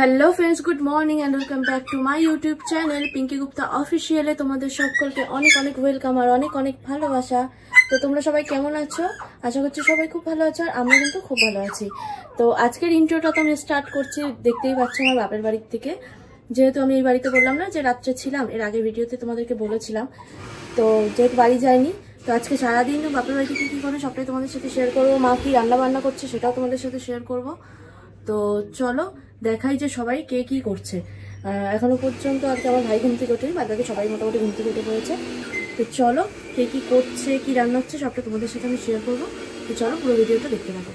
Hello friends, good morning and welcome back to my YouTube channel Pinky Gupta অফিসিয়ালে। তোমাদের সকলকে অনেক অনেক ওয়েলকাম আর অনেক অনেক ভালোবাসা। তো তোমরা সবাই কেমন আছো? আশা করছি সবাই খুব ভালো আছো, আর আমরা কিন্তু খুব ভালো আছি। তো আজকের ইন্ট্রোটা তো আমি স্টার্ট করছি, দেখতেই পাচ্ছ আমার বাপের বাড়ির থেকে। যেহেতু আমি এই বাড়িতে বললাম না যে রাত্রে ছিলাম, এর আগের ভিডিওতে তোমাদেরকে বলেছিলাম। তো যেহেতু বাড়ি যায়নি, তো আজকে সারাদিন বাপের বাড়িতে কী কী করে সবটাই তোমাদের সাথে শেয়ার করবো। মা কি রান্না বান্না করছে সেটাও তোমাদের সাথে শেয়ার করবো। তো চলো দেখাই যে সবাই কে কি করছে। এখনো পর্যন্ত আর কি আমার ভাই ঘুম থেকে ওঠেনি, বাদ বাকি সবাই মোটামুটি ঘুম থেকে উঠে পড়েছে। তো চলো কে কি করছে, কি রান্না হচ্ছে সবটা তোমাদের সাথে আমি শেয়ার করবো। তো চলো পুরো ভিডিওটা দেখতে থাকো।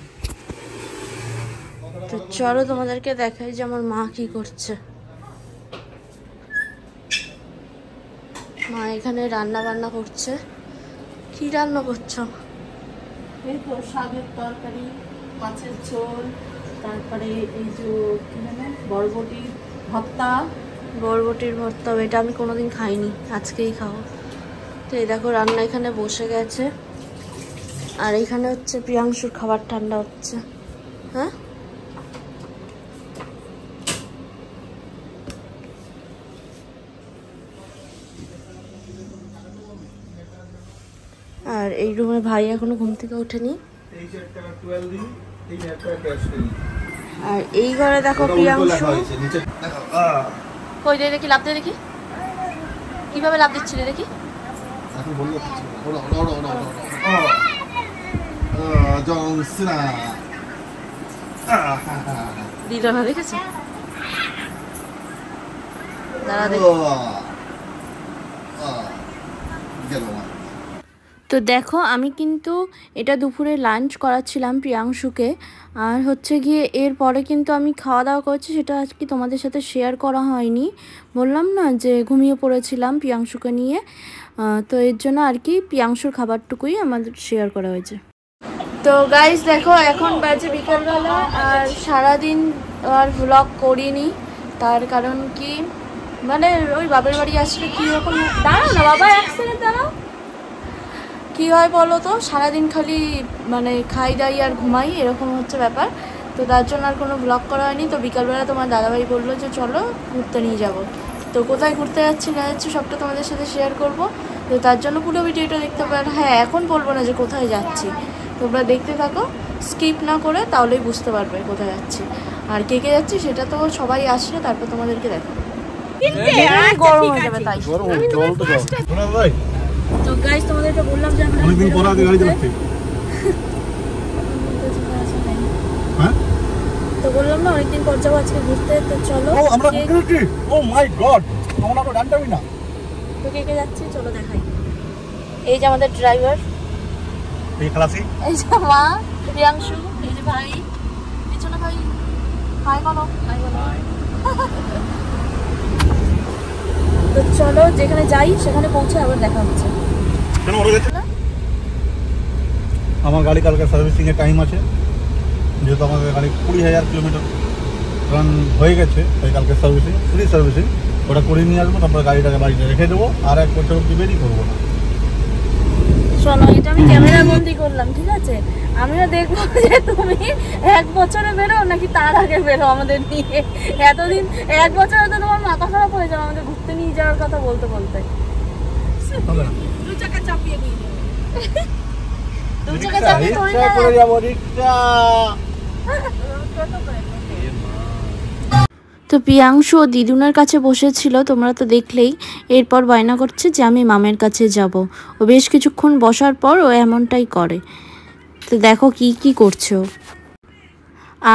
তো চলো তোমাদেরকে দেখাই যে আমার মা কি করছে। মা এখানে রান্না বান্না করছে। কি রান্না করছো? এই তো শাকের তরকারি, মাছের ঝোল, তারপরে এই যে কি জানো বরবটির ভর্তা। বরবটির ভর্তা, এটা আমি কোনোদিন খাইনি, আজকেই খাবো। তো এই দেখো রান্না এখানে বসে গেছে, আর এখানে হচ্ছে প্রিয়াংশুর খাবার ঠান্ডা হচ্ছে। হ্যাঁ, আর এই রুমে ভাই এখনো ঘুম থেকে ওঠেনি। আর এই ঘরে দেখো প্রিয়াংশু। কই দেখি, লাভ দিয়ে দেখি, কিভাবে লাভ দিচ্ছিল দেখি। দিল না, দেখেছো? দাঁড়া দেখি। তো দেখো আমি কিন্তু এটা দুপুরে লাঞ্চ করাচ্ছিলাম প্রিয়াংশুকে, আর হচ্ছে গিয়ে এরপরে কিন্তু আমি খাওয়া দাওয়া করছি, সেটা আজকে তোমাদের সাথে শেয়ার করা হয়নি। বললাম না যে ঘুমিয়ে পড়েছিলাম প্রিয়াংশুকে নিয়ে, তো এর জন্য আর কি প্রিয়াংশুর খাবারটুকুই আমাদের শেয়ার করা হয়েছে। তো গাইস দেখো এখন বাজে বিকালবেলা, আর সারাদিন আর ভ্লগ করিনি। তার কারণ কি, মানে ওই বাপের বাড়ি আসলে কীরকম, দাঁড়াও না বাবা, এক সেকেন্ড দাঁড়াও। কী হয় বলো তো, সারাদিন খালি মানে খাই দাই আর ঘুমাই, এরকম হচ্ছে ব্যাপার। তো তার জন্য আর কোনো ব্লগ করা হয়নি। তো বিকালবেলা তোমার দাদাভাই বললো যে চলো ঘুরতে নিয়ে যাব। তো কোথায় ঘুরতে যাচ্ছি না যাচ্ছি সবটা তোমাদের সাথে শেয়ার করব। তো তার জন্য পুরো ভিডিওটা দেখতে পারো। হ্যাঁ, এখন বলবো না যে কোথায় যাচ্ছি, তোমরা দেখতে থাকো স্কিপ না করে, তাহলেই বুঝতে পারবে কোথায় যাচ্ছি আর কে কে যাচ্ছি। সেটা তো সবাই আসলে তারপর তোমাদেরকে দেখো, গরম হয়ে যাবে তাই। তো গাইস তোমাদেরকে বললাম যে আমরা অনেকদিন পর আগে গাড়ি চালাচ্ছি। হ্যাঁ, তো বললাম না অনেকদিন পর যাবো আজকে ঘুরতে। তো চলো। ও আমরা ঘুরতে, ও মাই গড, আমরা তো জানতামই না। তো কে কে যাচ্ছে চলো দেখাই। এই যে আমাদের ড্রাইভার, এই খালাসি, এই যে মা প্রিয়াংশু, এই যে ভাই পিছনে ভাই। হাই বলো, হাই বলো। তো চলো যেখানে যাই সেখানে পৌঁছে আবার দেখা হচ্ছে। আমার গাড়ি কালকে সার্ভিসিং এর টাইম আছে, যেহেতু আমাদের গাড়ি 20,000 কিলোমিটার রান হয়ে গেছে, তাই কালকে সার্ভিসিং, ফ্রি সার্ভিসিং, ওটা করে নিয়ে আসবো। তারপরে গাড়িটাকে বাড়িতে রেখে দেবো, আর 1 বছর অব্দি বেরিয়ে করবো না। শোনো, এটা আমি ক্যামেরা বন্দি করলাম, ঠিক আছে? আমিও দেখবো যে তুমি 1 বছরে বেরো নাকি তার আগে বেরো আমাদের নিয়ে। এতদিন 1 বছরে তো তোমার মাথা খারাপ হয়ে যাবে আমাদের ঘুরতে নিয়ে যাওয়ার কথা বলতে বলতে। 2 চাকা চাপিয়ে নিয়ে যাবে। 2 চাকা চাপিয়ে রিকশা করে যাবো, রিকশা। তো প্রিয়াংশু ও দিদুনের কাছে বসেছিল, তোমরা তো দেখলেই। এরপর বায়না করছে যে আমি মামের কাছে যাব। ও বেশ কিছুক্ষণ বসার পর ও এমনটাই করে। তো দেখো কি কি করছো।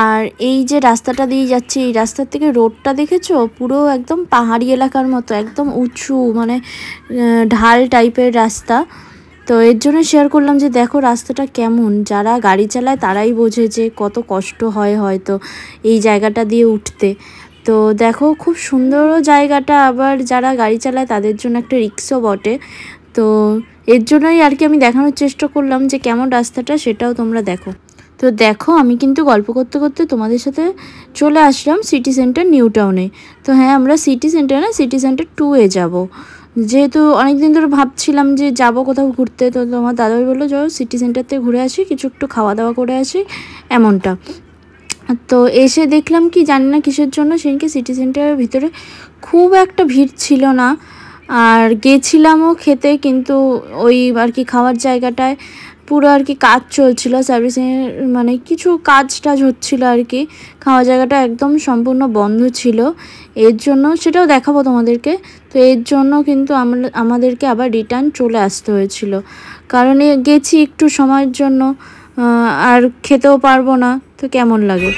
আর এই যে রাস্তাটা দিয়ে যাচ্ছে, এই রাস্তার থেকে রোডটা দেখেছো, পুরো একদম পাহাড়ি এলাকার মতো, একদম উঁচু, মানে ঢাল টাইপের রাস্তা। তো এর জন্য শেয়ার করলাম যে দেখো রাস্তাটা কেমন। যারা গাড়ি চালায় তারাই বোঝে যে কত কষ্ট হয় হয়তো এই জায়গাটা দিয়ে উঠতে। তো দেখো খুব সুন্দরও জায়গাটা, আবার যারা গাড়ি চালায় তাদের জন্য একটা রিস্কও বটে। তো এর জন্যই আর কি আমি দেখানোর চেষ্টা করলাম যে কেমন রাস্তাটা, সেটাও তোমরা দেখো। তো দেখো আমি কিন্তু গল্প করতে করতে তোমাদের সাথে চলে আসলাম সিটি সেন্টার নিউ টাউনে। তো হ্যাঁ, আমরা সিটি সেন্টার না, সিটি সেন্টার 2-এ যাব। যেহেতু অনেকদিন ধরে ভাবছিলাম যে যাব কোথাও ঘুরতে, তো তোমার দাদাই বললো চলো সিটি সেন্টার থেকে ঘুরে আসি, কিছু একটু খাওয়া দাওয়া করে আসি, এমনটা। তো এসে দেখলাম কি জানি না কিসের জন্য সেদিনকে সিটি সেন্টারের ভিতরে খুব একটা ভিড় ছিল না। আর গেছিলামও খেতে, কিন্তু ওই আর কি খাওয়ার জায়গাটায় পুরো আর কি কাজ চলছিল, সার্ভিসিংয়ের মানে কিছু কাজ টাজ হচ্ছিলো আর কি। খাওয়ার জায়গাটা একদম সম্পূর্ণ বন্ধ ছিল, এর জন্য সেটাও দেখাবো তোমাদেরকে। তো এর জন্য কিন্তু আমাদেরকে আবার রিটার্ন চলে আসতে হয়েছিল, কারণ গেছি একটু সময়ের জন্য, আর খেতেও পারবো না, তো কেমন লাগে।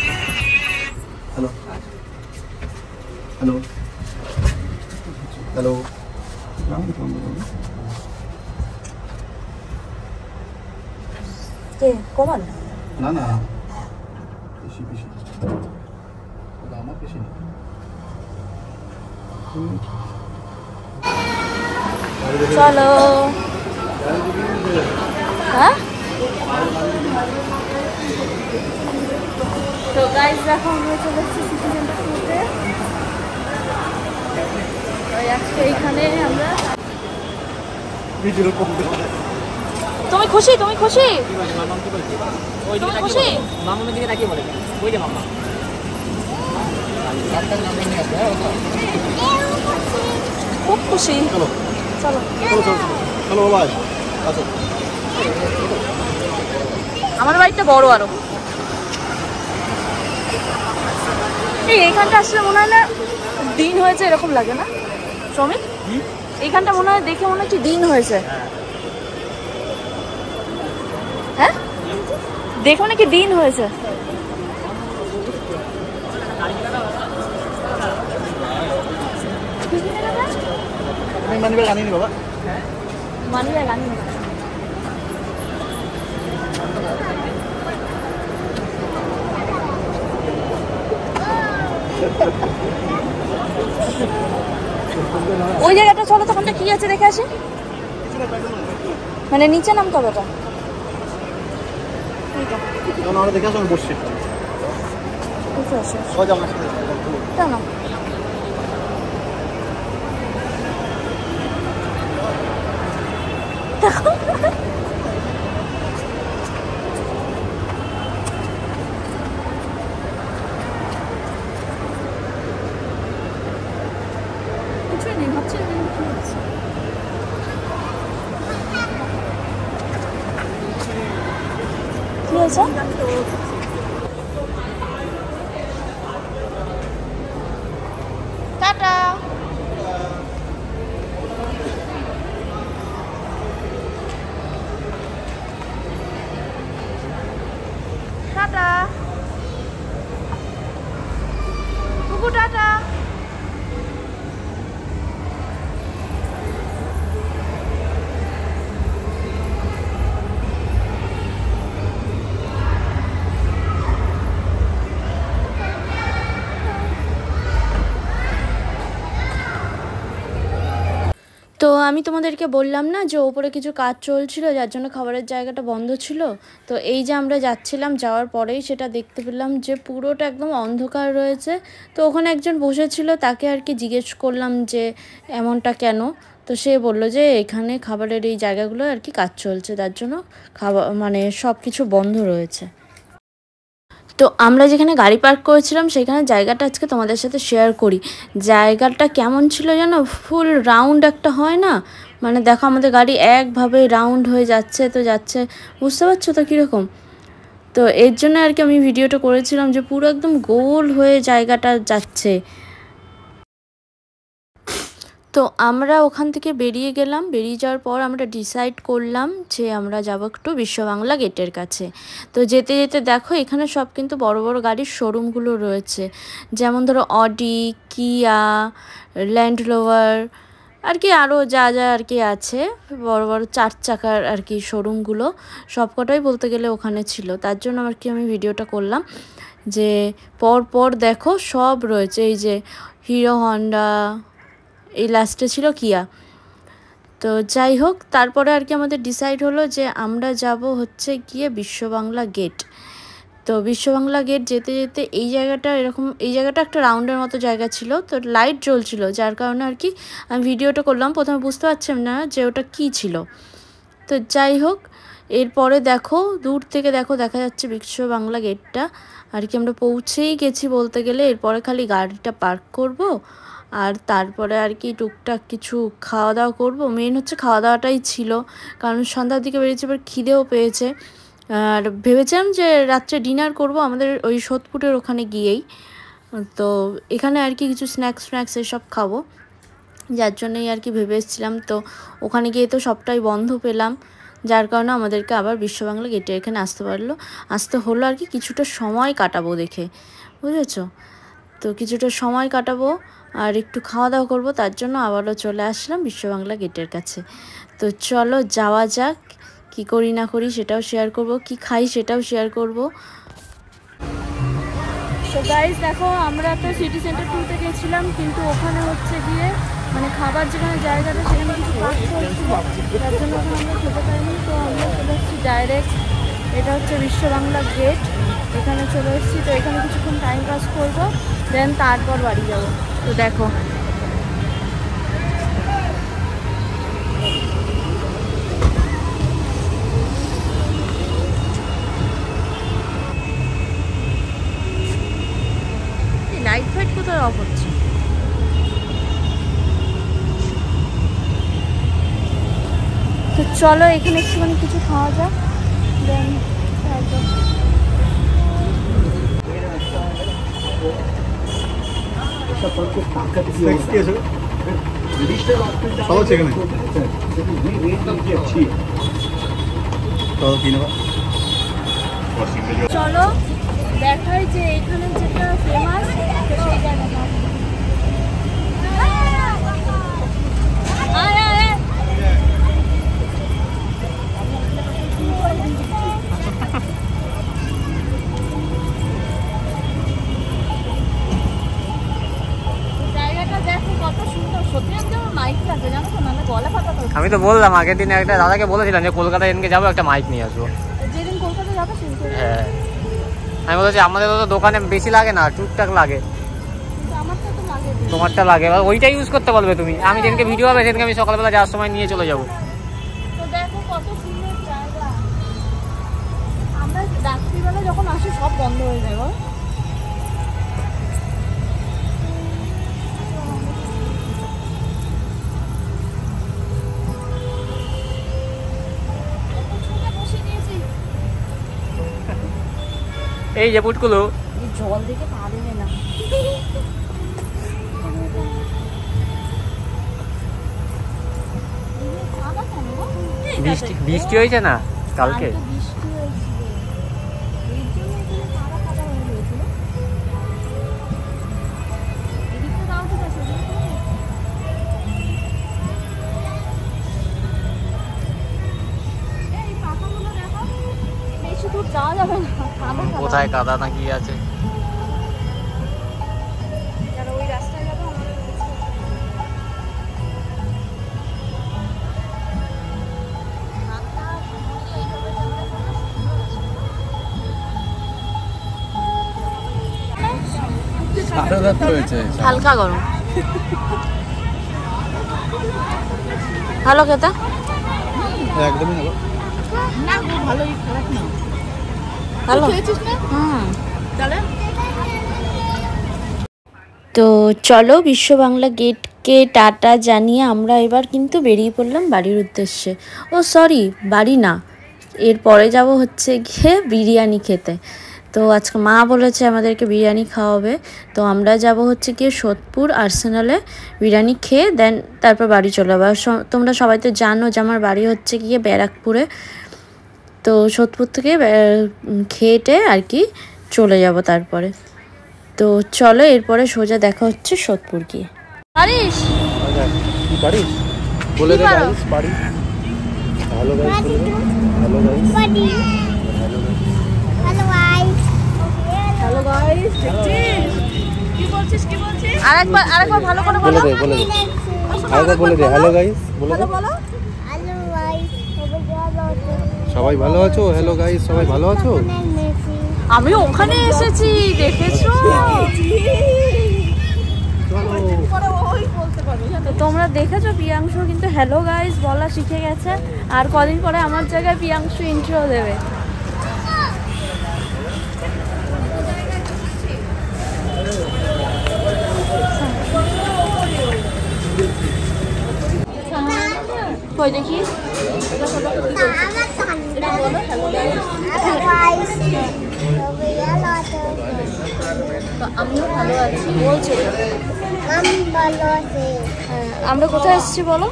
হ্যালো হ্যালো হ্যালো, কমান না না বেশি বেশি আমার বেশি না। চলো। হ্যাঁ তো গাইস দেখো আমরা চলে এসেছি সিটি সেন্টার ঘুরতে। আজকে এইখানে আমরা। তুমি খুশি? তুমি খুশি? তুমি খুশি? মামার দিকে তাকিয়ে বলে ওই যে মামা খুব খুশি। চলো চলো চলো চলো চলো ভাই আসো। আমার বাড়িটা বড় আরো। এইখানটা আসলে মনে হয় না দিন হয়েছে এরকম লাগে না শ্রমিক? এইখানটা মনে হয় দেখে মনে হচ্ছে দিন হয়েছে। হ্যাঁ দেখো নাকি দিন হয়েছে। মানি ব্যাগ আনিনি বাবা। মানি ব্যাগ আনি। ওই জায়গাটা চলো, তখনটা কি আছে দেখে আসি। মানে নিচে নামতে হবে ওটা। আমরা দেখে আসো, আমি বসছি। কেন কিছুই নেই, ভাবছি কি হয়েছে। টাটা। টাটা কুকু, টাটা। তো আমি তোমাদেরকে বললাম না যে ওপরে কিছু কাজ চলছিল, যার জন্য খাবারের জায়গাটা বন্ধ ছিল। তো এই যে আমরা যাচ্ছিলাম, যাওয়ার পরেই সেটা দেখতে পেলাম যে পুরোটা একদম অন্ধকার রয়েছে। তো ওখানে একজন বসেছিল, তাকে আর কি জিজ্ঞেস করলাম যে এমনটা কেন। তো সে বলল যে এখানে খাবারের এই জায়গাগুলো আর কি কাজ চলছে, তার জন্য খাবার মানে সব কিছু বন্ধ রয়েছে। তো আমরা যেখানে গাড়ি পার্ক করেছিলাম সেখানে জায়গাটা আজকে তোমাদের সাথে শেয়ার করি। জায়গাটা কেমন ছিল জানো, ফুল রাউন্ড একটা হয় না, মানে দেখো আমাদের গাড়ি একভাবে রাউন্ড হয়ে যাচ্ছে, তো যাচ্ছে, বুঝতে পারছো তো কীরকম। তো এর জন্য আর কি আমি ভিডিওটা করেছিলাম যে পুরো একদম গোল হয়ে জায়গাটা যাচ্ছে। তো আমরা ওখান থেকে বেরিয়ে গেলাম। বেরিয়ে যাওয়ার পর আমরা ডিসাইড করলাম যে আমরা যাব একটু বিশ্ব বাংলা গেটের কাছে। তো যেতে যেতে দেখো এখানে সব কিন্তু বড় বড় গাড়ির শোরুমগুলো রয়েছে, যেমন ধরো অডি, কিয়া, ল্যান্ড রোভার, আর কি আরও যা যা আর কি আছে বড় বড় 4 চাকার আর কি শোরুমগুলো সবকটাই বলতে গেলে ওখানে ছিল। তার জন্য আর কি আমি ভিডিওটা করলাম যে পর পর দেখো সব রয়েছে, এই যে হিরো হন্ডা, এই লাস্টে ছিল কিয়া। তো যাই হোক, তারপরে আর কি আমাদের ডিসাইড হলো যে আমরা যাব হচ্ছে গিয়ে বিশ্ব বাংলা গেট। তো বিশ্ব বাংলা গেট যেতে যেতে এই জায়গাটা এরকম, এই জায়গাটা একটা রাউন্ডের মতো জায়গা ছিল, তো লাইট জ্বলছিল, যার কারণে আর কি আমি ভিডিওটা করলাম। প্রথমে বুঝতে পারছিলাম না যে ওটা কী ছিল। তো যাই হোক, এরপরে দেখো দূর থেকে দেখা যাচ্ছে বিশ্ব বাংলা গেটটা আর কি। আমরা পৌঁছেই গেছি বলতে গেলে। এরপরে খালি গাড়িটা পার্ক করব আর তারপরে আর কি টুকটাক কিছু খাওয়া দাওয়া করবো। মেন হচ্ছে খাওয়া দাওয়াটাই ছিল, কারণ সন্ধ্যার দিকে বেরিয়েছে, এবার খিদেও পেয়েছে। আর ভেবেছিলাম যে রাত্রে ডিনার করব আমাদের ওই সোদপুরের ওখানে গিয়েই। তো এখানে আর কি কিছু স্ন্যাক্স এসব খাবো, যার জন্যই আর কি ভেবে এসেছিলাম। তো ওখানে গিয়ে তো সবটাই বন্ধ পেলাম, যার কারণে আমাদেরকে আবার বিশ্ব বাংলা গেটে এখানে আসতে হলো আর কি। কিছুটা সময় কাটাবো দেখে, বুঝেছো? তো কিছুটা সময় কাটাবো আর একটু খাওয়া দাওয়া করবো, তার জন্য আবারও চলে আসলাম বিশ্ব বাংলা গেটের কাছে। তো চলো যাওয়া যাক, কি করি না করি সেটাও শেয়ার করব, কি খাই সেটাও শেয়ার করব। তো গাইস দেখো, আমরা তো সিটি সেন্টার 2-তে গেছিলাম, কিন্তু ওখানে হচ্ছে গিয়ে মানে খাবার যেখানে জায়গাটা সেখানে কিছু কাজ চলছিল, তার জন্য ওখানে আমরা খেতে পারিনি। তো আমরা চলে এসেছি ডাইরেক্ট, এটা হচ্ছে বিশ্ব বাংলা গেট, এখানে চলে এসেছি। তো এখানে কিছুক্ষণ টাইম পাস করবো, দেন তারপর বাড়ি যাবো। তো দেখো লাইট ফাইট কোথায় অফ হচ্ছে। তো চলো এখানে একটুখানি কিছু খাওয়া যাক, দেন তারপর চলো দেখাই যে এখানে যেটা ফেমাস সেই জায়গাটা। আমি তো বললাম আগের দিন একটা দাদাকে বলেছিলাম যে কলকাতায় এনকে যাবো, একটা মাইক নিয়ে আসবো। যেদিন কলকাতা যাবো সেদিন। হ্যাঁ আমি বলেছি আমাদের তো দোকানে বেশি লাগে না, টুকটাক লাগে, তোমারটা লাগে, ওইটা ইউজ করতে পারবে তুমি। আমি যেদিনকে ভিডিও হবে সেদিনকে আমি সকালবেলা যাওয়ার সময় নিয়ে চলে যাবো। তো দেখো কত সুন্দর জায়গা। আমরা রাত্রিবেলা যখন আসি সব বন্ধ হয়ে যায়। এই যে পুটকুলো জল দেখে পা দেবে না। বৃষ্টি হয়েছে না কালকে? কোথায় কাদা না কি আছে? হালকা গরম, ভালো খেতে, একদমই ভালোই, খারাপ না। ভালো। তো চলো বিশ্ব বাংলা গেটকে টাটা জানিয়ে আমরা এবার কিন্তু বেরিয়ে পড়লাম বাড়ির উদ্দেশ্যে। ও সরি, বাড়ি না, এরপরে যাব হচ্ছে গিয়ে বিরিয়ানি খেতে। তো আজকে মা বলেছে আমাদেরকে বিরিয়ানি খাওয়াবে, তো আমরা যাব হচ্ছে গিয়ে সোদপুর আর্সেনালে বিরিয়ানি খেয়ে দেন তারপর বাড়ি চলে যাবো। তোমরা সবাই তো জানো যে আমার বাড়ি হচ্ছে গিয়ে ব্যারাকপুরে। তো সোদপুর থেকে খেয়েটে আর কি চলে যাব তারপরে। তো চলো এরপরে সোজা দেখা হচ্ছে সোদপুর গিয়ে। পারিস বলে দে বাড়ি। Hello guys, hello guys, hello guys, দেখছিস কি বলছিস? আরেকবার ভালো করে বলো। বলে দে আরেকবার বলে দে। হ্যালো গাইস বলে দে। হ্যালো গাইস, সবাই ভালো আছো? হ্যালো গাইস, সবাই ভালো আছো? আমি ওখানে এসেছি, দেখেছো? তোমরা দেখেছো প্রিয়াংশু কিন্তু হ্যালো গাইস বলা শিখে গেছে, আর কদিন পরে আমার জায়গায় প্রিয়াংশু ইন্ট্রো দেবে। কই দেখি আমিও ভালো আছি বলছি। আমরা কোথায় এসেছি বলো?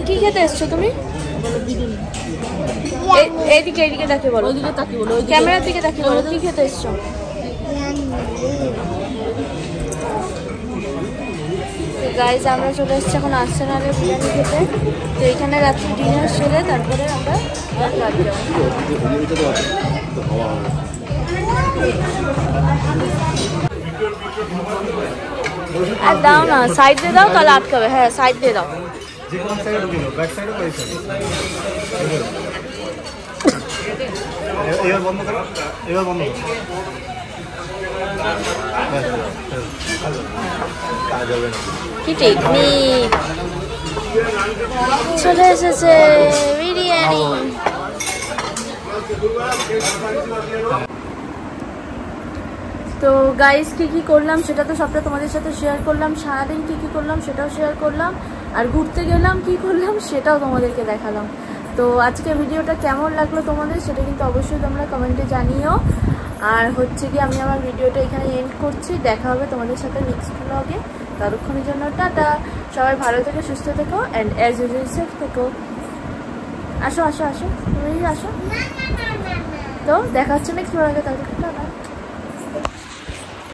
কি খেতে এসছো তুমি? এইদিকে এইদিকে দেখে বলো, ওইদিকে তাকিয়ে বলো, ক্যামেরার দিকে তাকিয়ে বলো কি খেতে এসছো? গাইজ আমরা চলে এসেছি এখন আর্সেনালের বিরিয়ানি খেতে। তো এইখানে রাত্রি ডিনার সেরে তারপরে আমরা বাড়ি যাবো। আর দাও না, সাইড দিয়ে দাও তাহলে আটকাবে। হ্যাঁ সাইড দিয়ে দাও। এবার বন্ধ করো, এবার বন্ধ করো। কি টেকনিক চলে এসেছে বিরিয়ানি। তো গাইস কি করলাম সেটা তো সবটা তোমাদের সাথে শেয়ার করলাম, সারাদিন কি করলাম সেটাও শেয়ার করলাম, আর ঘুরতে গেলাম কি করলাম সেটাও তোমাদেরকে দেখালাম। তো আজকে ভিডিওটা কেমন লাগলো তোমাদের সেটা কিন্তু অবশ্যই তোমরা কমেন্টে জানিও। আর হচ্ছে কি আমি আমার ভিডিওটা এখানে এন্ড করছি, দেখা হবে তোমাদের সাথে নেক্সট ব্লগে। ততক্ষণের জন্য টাটা, সবাই ভালো থেকো, সুস্থ থেকো, অ্যান্ড অ্যাজ ইউজুয়াল সেফ থেকো। আসো আসো আসো, তুমি আসো। তো দেখা হচ্ছে নেক্সট ব্লগে, ততক্ষণ টাটা।